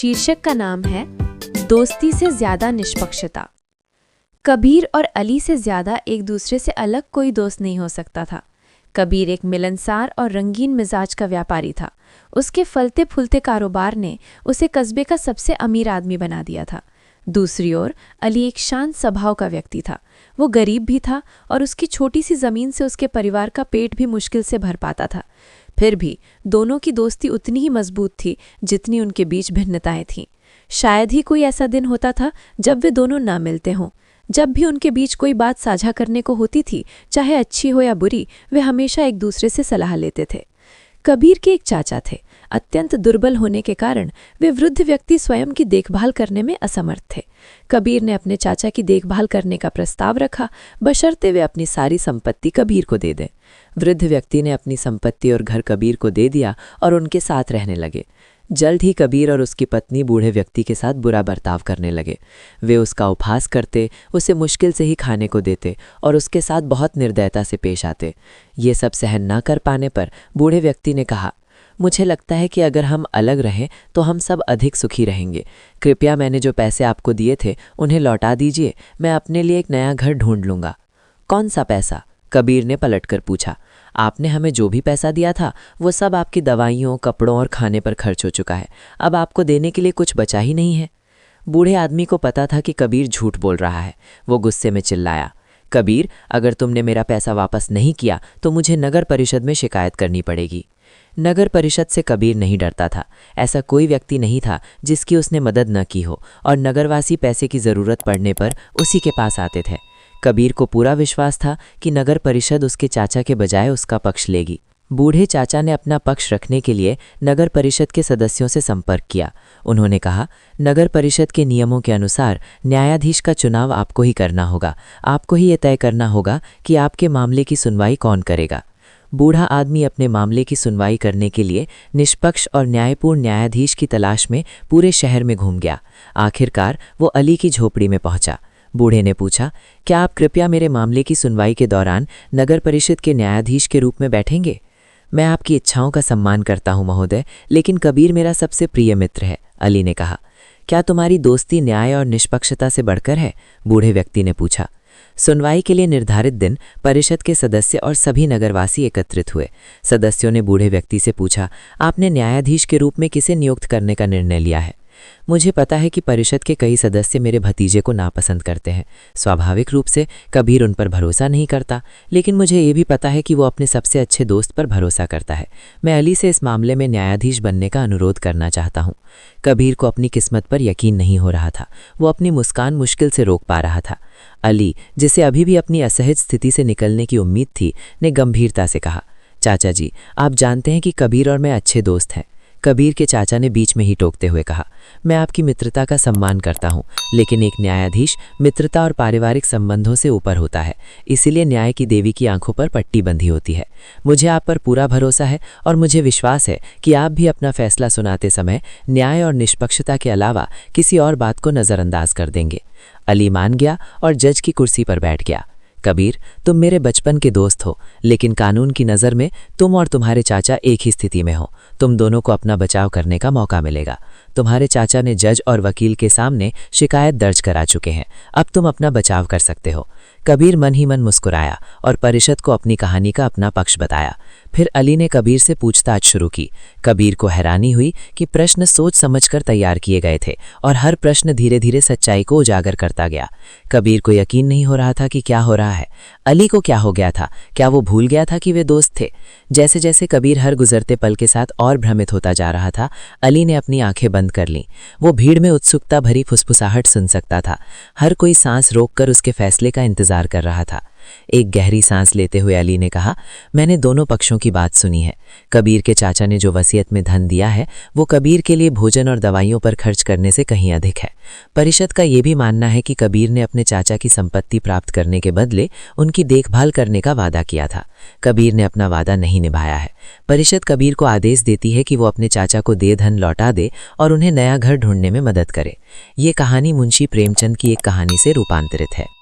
शीर्षक का नाम है दोस्ती से ज्यादा निष्पक्षता। कबीर और अली से ज्यादा एक दूसरे से अलग कोई दोस्त नहीं हो सकता था। कबीर एक मिलनसार और रंगीन मिजाज का व्यापारी था। उसके फलते फूलते कारोबार ने उसे कस्बे का सबसे अमीर आदमी बना दिया था। दूसरी ओर अली एक शांत स्वभाव का व्यक्ति था। वो गरीब भी था और उसकी छोटी सी जमीन से उसके परिवार का पेट भी मुश्किल से भर पाता था। फिर भी दोनों की दोस्ती उतनी ही मजबूत थी जितनी उनके बीच भिन्नताएं थीं। शायद ही कोई ऐसा दिन होता था जब वे दोनों ना मिलते हों। जब भी उनके बीच कोई बात साझा करने को होती थी, चाहे अच्छी हो या बुरी, वे हमेशा एक दूसरे से सलाह लेते थे। कबीर के एक चाचा थे। अत्यंत दुर्बल होने के कारण वे वृद्ध व्यक्ति स्वयं की देखभाल करने में असमर्थ थे। कबीर ने अपने चाचा की देखभाल करने का प्रस्ताव रखा, बशर्ते वे अपनी सारी संपत्ति कबीर को दे दें। वृद्ध व्यक्ति ने अपनी संपत्ति और घर कबीर को दे दिया और उनके साथ रहने लगे। जल्द ही कबीर और उसकी पत्नी बूढ़े व्यक्ति के साथ बुरा बर्ताव करने लगे। वे उसका उपहास करते, उसे मुश्किल से ही खाने को देते और उसके साथ बहुत निर्दयता से पेश आते। ये सब सहन न कर पाने पर बूढ़े व्यक्ति ने कहा, मुझे लगता है कि अगर हम अलग रहें तो हम सब अधिक सुखी रहेंगे। कृपया मैंने जो पैसे आपको दिए थे उन्हें लौटा दीजिए। मैं अपने लिए एक नया घर ढूंढ लूँगा। कौन सा पैसा? कबीर ने पलटकर पूछा। आपने हमें जो भी पैसा दिया था वो सब आपकी दवाइयों, कपड़ों और खाने पर खर्च हो चुका है। अब आपको देने के लिए कुछ बचा ही नहीं है। बूढ़े आदमी को पता था कि कबीर झूठ बोल रहा है। वो गुस्से में चिल्लाया, कबीर, अगर तुमने मेरा पैसा वापस नहीं किया तो मुझे नगर परिषद में शिकायत करनी पड़ेगी। नगर परिषद से कबीर नहीं डरता था। ऐसा कोई व्यक्ति नहीं था जिसकी उसने मदद न की हो और नगरवासी पैसे की ज़रूरत पड़ने पर उसी के पास आते थे। कबीर को पूरा विश्वास था कि नगर परिषद उसके चाचा के बजाय उसका पक्ष लेगी। बूढ़े चाचा ने अपना पक्ष रखने के लिए नगर परिषद के सदस्यों से संपर्क किया। उन्होंने कहा, नगर परिषद के नियमों के अनुसार न्यायाधीश का चुनाव आपको ही करना होगा। आपको ही ये तय करना होगा कि आपके मामले की सुनवाई कौन करेगा। बूढ़ा आदमी अपने मामले की सुनवाई करने के लिए निष्पक्ष और न्यायपूर्ण न्यायाधीश की तलाश में पूरे शहर में घूम गया। आखिरकार वो अली की झोपड़ी में पहुंचा। बूढ़े ने पूछा, क्या आप कृपया मेरे मामले की सुनवाई के दौरान नगर परिषद के न्यायाधीश के रूप में बैठेंगे? मैं आपकी इच्छाओं का सम्मान करता हूं महोदय, लेकिन कबीर मेरा सबसे प्रिय मित्र है, अली ने कहा। क्या तुम्हारी दोस्ती न्याय और निष्पक्षता से बढ़कर है? बूढ़े व्यक्ति ने पूछा। सुनवाई के लिए निर्धारित दिन परिषद के सदस्य और सभी नगरवासी एकत्रित हुए। सदस्यों ने बूढ़े व्यक्ति से पूछा, आपने न्यायाधीश के रूप में किसे नियुक्त करने का निर्णय लिया है? मुझे पता है कि परिषद के कई सदस्य मेरे भतीजे को नापसंद करते हैं। स्वाभाविक रूप से कबीर उन पर भरोसा नहीं करता, लेकिन मुझे ये भी पता है कि वो अपने सबसे अच्छे दोस्त पर भरोसा करता है। मैं अली से इस मामले में न्यायाधीश बनने का अनुरोध करना चाहता हूँ। कबीर को अपनी किस्मत पर यकीन नहीं हो रहा था। वो अपनी मुस्कान मुश्किल से रोक पा रहा था। अली, जिसे अभी भी अपनी असहज स्थिति से निकलने की उम्मीद थी, ने गंभीरता से कहा, चाचा जी, आप जानते हैं कि कबीर और मैं अच्छे दोस्त हैं। कबीर के चाचा ने बीच में ही टोकते हुए कहा, मैं आपकी मित्रता का सम्मान करता हूं, लेकिन एक न्यायाधीश मित्रता और पारिवारिक संबंधों से ऊपर होता है। इसीलिए न्याय की देवी की आंखों पर पट्टी बंधी होती है। मुझे आप पर पूरा भरोसा है और मुझे विश्वास है कि आप भी अपना फैसला सुनाते समय न्याय और निष्पक्षता के अलावा किसी और बात को नज़रअंदाज कर देंगे। अली मान गया और जज की कुर्सी पर बैठ गया। कबीर, तुम मेरे बचपन के दोस्त हो, लेकिन कानून की नज़र में तुम और तुम्हारे चाचा एक ही स्थिति में हो। तुम दोनों को अपना बचाव करने का मौका मिलेगा। तुम्हारे चाचा ने जज और वकील के सामने शिकायत दर्ज करा चुके हैं। अब तुम अपना बचाव कर सकते हो। कबीर मन ही मन मुस्कुराया और परिषद को अपनी कहानी का अपना पक्ष बताया। फिर अली ने कबीर से पूछताछ शुरू की। कबीर को हैरानी हुई कि प्रश्न सोच समझकर तैयार किए गए थे और हर प्रश्न धीरे धीरे सच्चाई को उजागर करता गया। कबीर को यकीन नहीं हो रहा था कि क्या हो रहा है। अली को क्या हो गया था? क्या वो भूल गया था कि वे दोस्त थे? जैसे जैसे कबीर हर गुजरते पल के साथ और भ्रमित होता जा रहा था, अली ने अपनी आंखें बंद कर लीं। वो भीड़ में उत्सुकता भरी फुसफुसाहट सुन सकता था। हर कोई सांस रोककर उसके फैसले का इंतजार कर रहा था। एक गहरी सांस लेते हुए अली ने कहा, मैंने दोनों पक्षों की बात सुनी है। कबीर के चाचा ने जो वसीयत में धन दिया है वो कबीर के लिए भोजन और दवाइयों पर खर्च करने से कहीं अधिक है। परिषद का ये भी मानना है कि कबीर ने अपने चाचा की संपत्ति प्राप्त करने के बदले उनकी देखभाल करने का वादा किया था। कबीर ने अपना वादा नहीं निभाया है। परिषद कबीर को आदेश देती है कि वो अपने चाचा को दे धन लौटा दे और उन्हें नया घर ढूंढने में मदद करे। ये कहानी मुंशी प्रेमचंद की एक कहानी से रूपांतरित है।